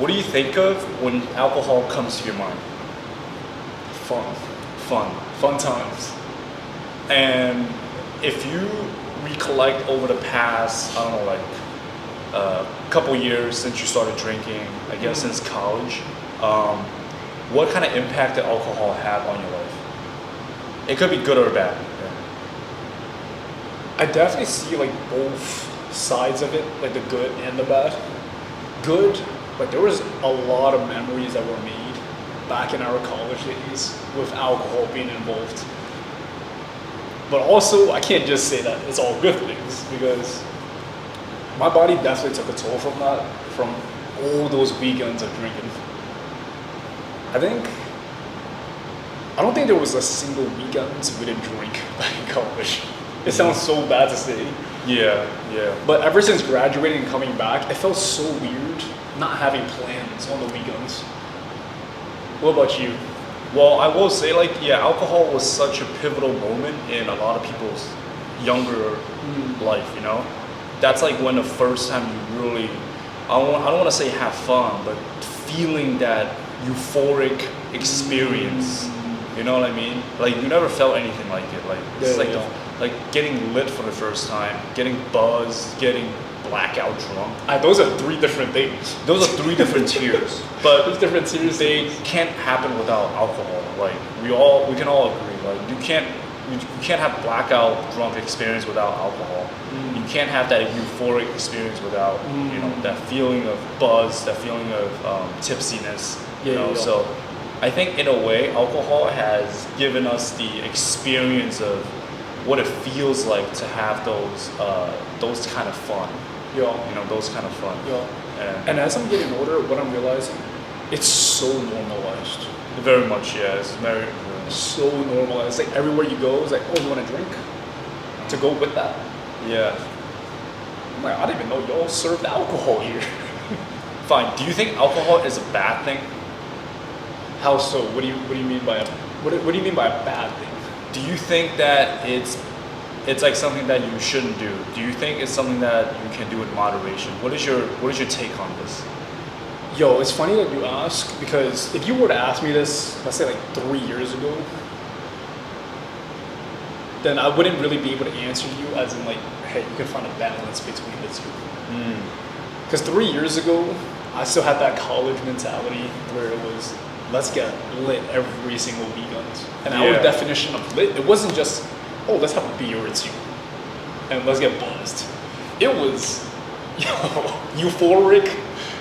What do you think of when alcohol comes to your mind? Fun. Fun. Fun times. And if you recollect over the past, I don't know, like couple years since you started drinking, I guess since college, what kind of impact did alcohol have on your life? It could be good or bad. I definitely see like both sides of it, like the good and the bad. Good, but there was a lot of memories that were made back in our college days with alcohol being involved. But also, I can't just say that it's all good things, because my body definitely took a toll from that, from all those weekends of drinking. I don't think there was a single weekend we didn't drink back in college. It sounds so bad to say. Yeah. But ever since graduating and coming back, it felt so weird not having plans on the weekends. What about you? Well, I will say, like, yeah, alcohol was such a pivotal moment in a lot of people's younger life, you know? That's like when the first time you really, I don't want to say have fun, but feeling that euphoric experience. You know what I mean? Like, you never felt anything like it. Like, it's like getting lit for the first time, getting buzzed, getting blackout drunk. Those are three different things. Those are three different tiers. But Those different tiers. they can't happen without alcohol. Like, we can all agree. Like, you can't have blackout drunk experience without alcohol. You can't have that euphoric experience without you know, that feeling of buzz, that feeling of tipsiness. So I think in a way alcohol has given us the experience of what it feels like to have those kind of fun. You know, those kind of fun. And as I'm getting older, what I'm realizing, it's so normalized. Very much, yeah. It's very so normalized. Like everywhere you go, it's like, oh, you want a drink? To go with that. Yeah. I'm like, I didn't even know y'all served alcohol here. Fine. Do you think alcohol is a bad thing? How so? What do you mean by what do you mean by a bad thing? Do you think that it's like something that you shouldn't do? Do you think it's something that you can do in moderation? What is your take on this? Yo, it's funny that you ask, because if you were to ask me this, let's say like 3 years ago, then I wouldn't really be able to answer you as in like, hey, you can find a balance between the two. Because 3 years ago, I still had that college mentality where it was, let's get lit every single weekend. And our definition of lit, it wasn't just, oh, let's have a beer or two, and let's get buzzed. It was, euphoric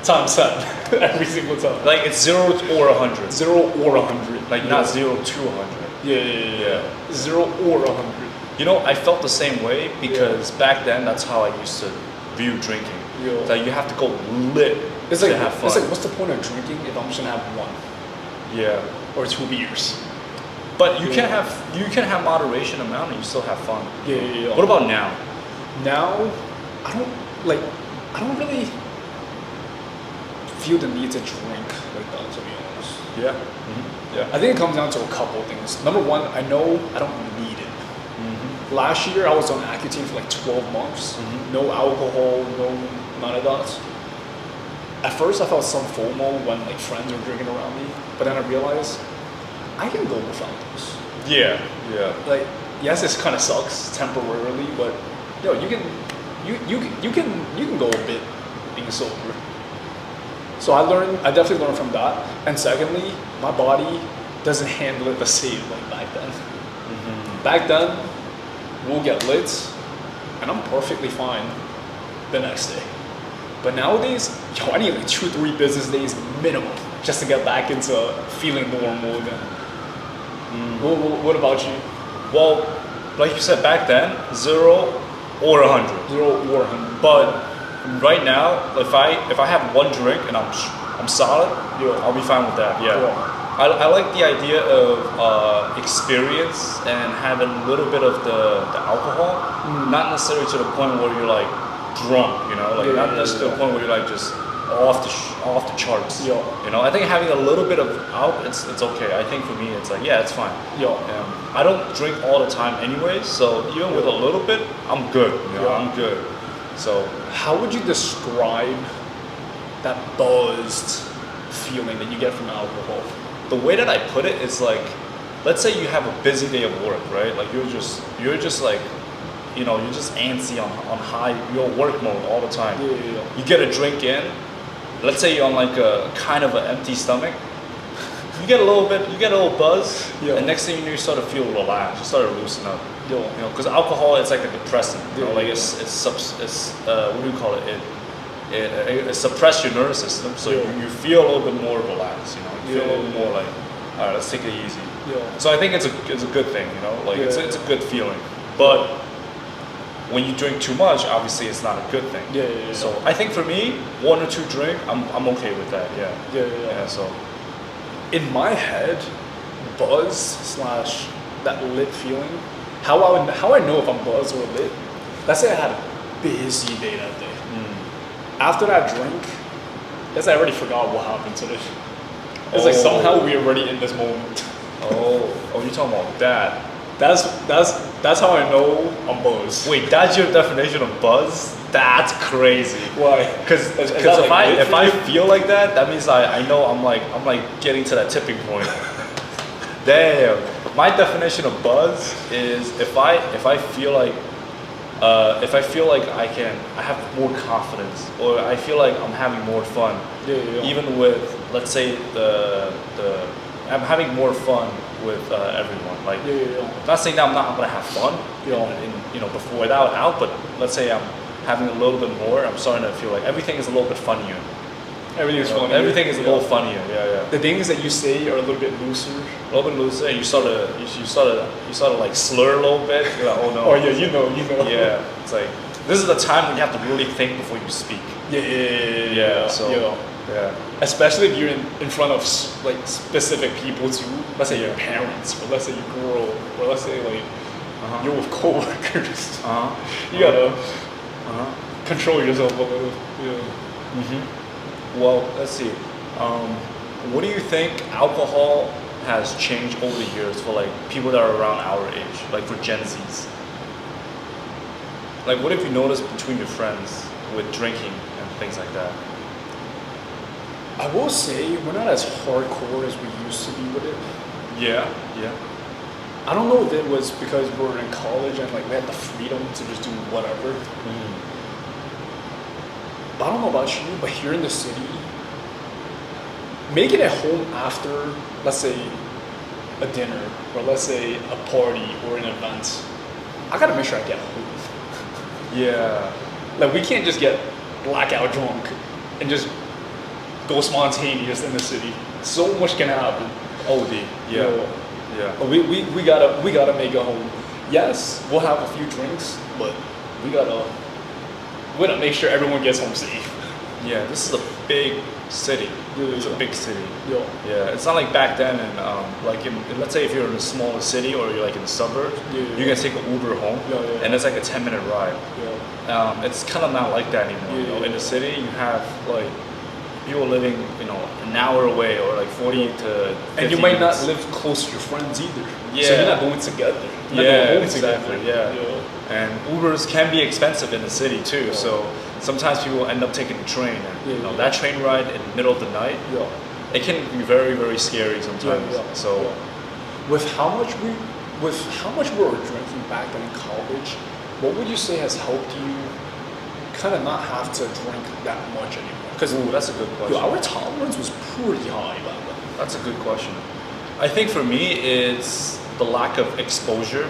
times 10 every single time. Like, it's 0 or 100. 0 or 100. Like, not 0 to 100. Yeah. 0 or 100. You know, I felt the same way, because back then that's how I used to view drinking. Like, you have to go lit it's like, to have fun. It's like, what's the point of drinking if I'm just gonna have one? Yeah. Or 2 beers. But you can have moderation amount and you still have fun. Yeah. What about now? Now, I don't really feel the need to drink like that, to be honest. Yeah. I think it comes down to a couple of things. Number one, I know I don't need it. Last year, I was on Accutane for like 12 months. No alcohol, none of that. At first, I felt some FOMO when like friends were drinking around me, but then I realized I can go without this. Yeah. Like, yes, this kind of sucks temporarily, but you can go a bit being sober. So I definitely learned from that. And secondly, my body doesn't handle it the same like back then. Back then, we'll get lit, and I'm perfectly fine the next day. But nowadays, I need like 2-3 business days minimum just to get back into feeling normal again. What about you? Well, like you said, back then, 0 or 100. 0 or 100. But right now, if I have one drink and I'm solid, I'll be fine with that. Yeah. I like the idea of experience and having a little bit of the alcohol, not necessarily to the point where you're like drunk, you know, like not just to the point where you're like just off the charts. You know, I think having a little bit of it's okay. I think for me, it's like, it's fine. I don't drink all the time anyway, so even with a little bit, I'm good. I'm good. So how would you describe that buzzed feeling that you get from alcohol. The way that I put it is like, let's say you have a busy day of work, right? Like you're just like, you're just antsy on high, you're work mode all the time. Yeah. You get a drink in, let's say you're on like a kind of an empty stomach. You get a little buzz, and next thing you know, you start to feel relaxed, you start to loosen up. Because alcohol, it's like a depressant. Like it's what do you call it? It suppresses your nervous system, so you feel a little bit more relaxed. You feel a little bit more like, all right, let's take it easy. So I think it's a good thing. Like it's a good feeling. But when you drink too much, obviously it's not a good thing. So I think for me, 1 or 2 drink, I'm okay with that. Yeah. So in my head, buzz / that lit feeling. How I know if I'm buzzed or lit? Let's say I had a busy day that day. After that drink, let's say I already forgot what happened today. It's like somehow we're already in this moment. You're talking about that. That's how I know I'm buzzed. Wait, that's your definition of buzz? That's crazy. Why? Because if I feel like that, that means I know I'm like getting to that tipping point. Damn. My definition of buzz is if I feel like I have more confidence, or I feel like I'm having more fun. Even with, let's say I'm having more fun with everyone. Like, not saying that I'm not gonna have fun, before without out, but let's say I'm having a little bit more. I'm starting to feel like everything is a little bit funnier. Everything is funnier. Everything is a little funnier. Yeah. The things that you say are a little bit looser. A little bit looser, and you start to like slur a little bit. You're like, oh no. Oh yeah, you know. Yeah, it's like this is the time when you have to really think before you speak. Yeah. So yeah. Especially if you're in front of like specific people too. Let's say your parents, or let's say your girl, or let's say like you're with coworkers. You gotta control yourself a little. Well, let's see. What do you think alcohol has changed over the years for like people that are around our age, like for Gen Zs? Like, what have you noticed between your friends with drinking and things like that? I will say we're not as hardcore as we used to be with it. Yeah. I don't know if it was because we were in college and like we had the freedom to just do whatever. But I don't know about you, but here in the city, making it home after, let's say, a dinner, or let's say a party or an event, I gotta make sure I get home. Yeah. Like, we can't just get blackout drunk and just go spontaneous in the city. So much can happen. OD. Yeah. But we gotta make it home. Yes, we'll have a few drinks, but we gotta make sure everyone gets home safe. Yeah, this is a big city. It's a big city. Yeah. It's not like back then, and let's say if you're in a smaller city or you're like in the suburbs, you can take an Uber home, and it's like a 10-minute ride. It's kind of not like that anymore. In the city, you have like people living, an hour away or like 40 to 50 and you might minutes. not live close to your friends either. Yeah. So you're not going together. Exactly. And Ubers can be expensive in the city too. So sometimes people end up taking the train, and that train ride in the middle of the night, it can be very, very scary sometimes. So with how much we were drinking back then in college, what would you say has helped you kind of not have to drink that much anymore? Because that's a good question. Our tolerance was pretty high back then. That's a good question. I think for me, it's the lack of exposure.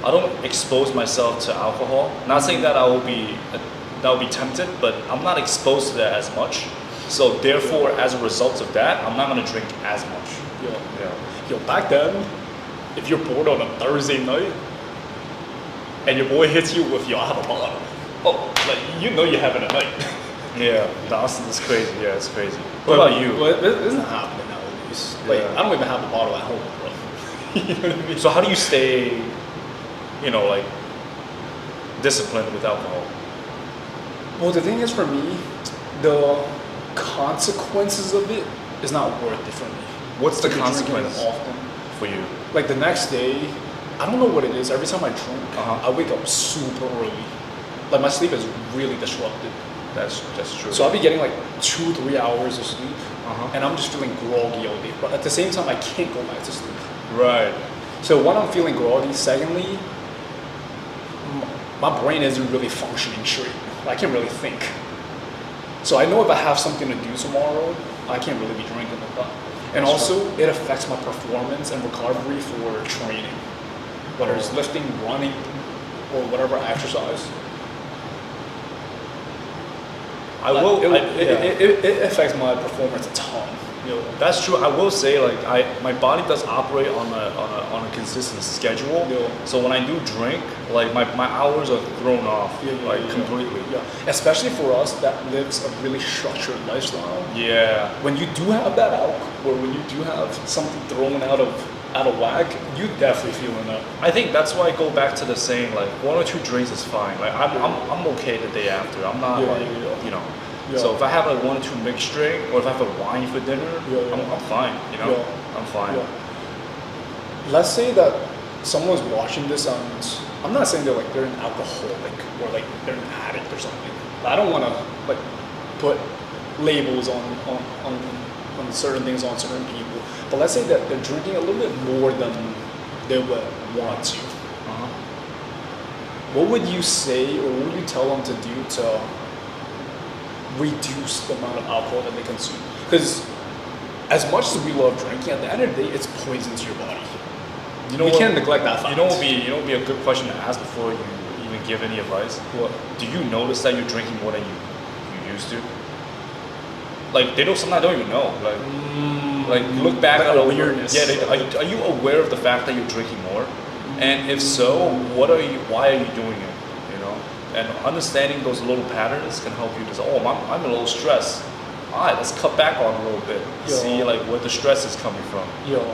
I don't expose myself to alcohol. Not saying that I will be tempted, but I'm not exposed to that as much. So therefore, as a result of that, I'm not gonna drink as much. Yo, back then, if you're bored on a Thursday night, and your boy hits you with, I have a bottle. Oh, like, you're having a night. Yeah, Austin is crazy. Yeah, it's crazy. What about you? Well, it isn't happening nowadays. Like, I don't even have a bottle at home, bro. You know what I mean? So how do you stay, like, disciplined with alcohol? Well, the thing is, for me, the consequences of it is not worth it for me. What's the consequence often for you? Like, the next day, I don't know what it is. Every time I drink, I wake up super early. Like, my sleep is really disrupted. That's true. So I'll be getting like 2-3 hours of sleep, Uh-huh. and I'm just feeling groggy all day. But at the same time, I can't go back to sleep. Right. So when I'm feeling groggy, secondly, my brain isn't really functioning straight. I can't really think. So I know if I have something to do tomorrow, I can't really be drinking like that. And That's also, it affects my performance and recovery for training, whether it's lifting, running, or whatever exercise. It affects my performance a ton. That's true. I will say, like, my body does operate on a consistent schedule. Yeah. So when I do drink, like my hours are thrown off, completely. Yeah, especially for us that lives a really structured lifestyle. Yeah. When you do have that out, or when you do have something thrown out of whack, you definitely feeling that. I think that's why I go back to the saying, like 1 or 2 drinks is fine. Like I'm okay the day after. I'm not you know. Yeah. So if I have like 1 or 2 mixed drink, or if I have a wine for dinner, I'm fine. You know, I'm fine. Yeah. Let's say that someone's watching this and I'm not saying they're an alcoholic or like they're an addict or something. I don't want to like put labels on certain things on certain people. But let's say that they're drinking a little bit more than they would want to. Uh-huh. What would you say, or what would you tell them to do to reduce the amount of alcohol that they consume? Because as much as we love drinking, at the end of the day, it's poison to your body. You know, we can't neglect that fact. You know, would be a good question to ask before you even give any advice. What? Do you notice that you're drinking more than you used to? Like sometimes don't even know. Like look back like at awareness. Yeah, are you aware of the fact that you're drinking more? And if so, why are you doing it? You know, and understanding those little patterns can help you. Just I'm a little stressed. All right, let's cut back on a little bit. See like where the stress is coming from.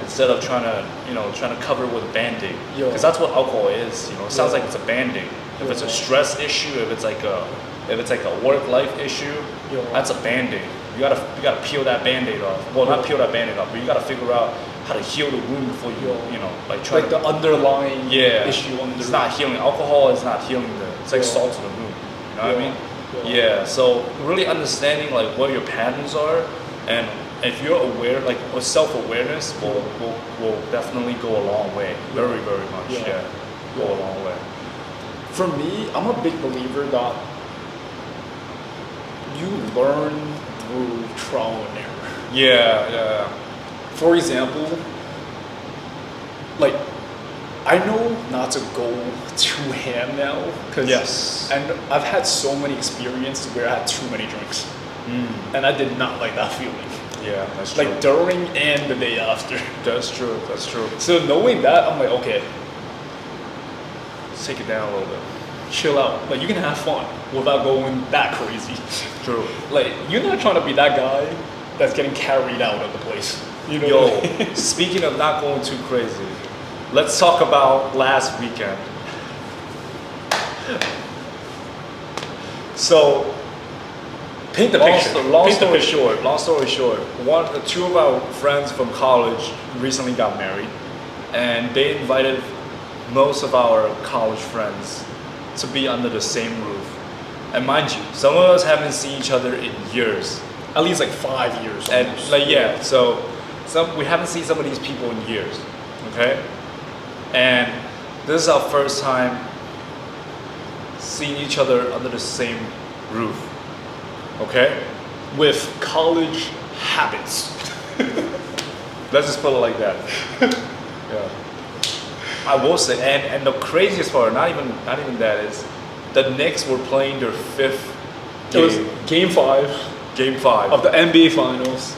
Instead of trying to cover it with a band-aid. Because that's what alcohol is. You know, it sounds like it's a band-aid. If it's a stress issue, if it's like a work-life issue, that's a band-aid. You gotta peel that band-aid off. Well, not peel that band-aid off, but you gotta figure out how to heal the wound before you the underlying issue. It's not healing. Alcohol is not healing it's like salt to the wound. You know what I mean? Yeah. So really understanding like what your patterns are, and if you're aware, like self-awareness will definitely go a long way. Very, very much. Yeah. Go a long way. For me, I'm a big believer that you learn through trial and error. Yeah. For example, like I know not to go too ham now, and I've had so many experiences where I had too many drinks, and I did not like that feeling. Yeah, that's true. Like during and the day after. That's true. So knowing that, I'm like, okay, take it down a little bit. Chill out. Like you can have fun without going that crazy. True. Like you're not trying to be that guy that's getting carried out of the place. You know. Speaking of not going too crazy, let's talk about last weekend. So, paint the picture. Long story short, 2 of our friends from college recently got married, and they invited most of our college friends to be under the same roof. And mind you, some of us haven't seen each other in years. At least like 5 years. And so we haven't seen some of these people in years. Okay? And this is our first time seeing each other under the same roof. Okay? With college habits. Let's just put it like that. Yeah. I will say, and the craziest part, not even that, is the Knicks were playing their 5th game. It was game 5. Game 5 of the NBA Finals.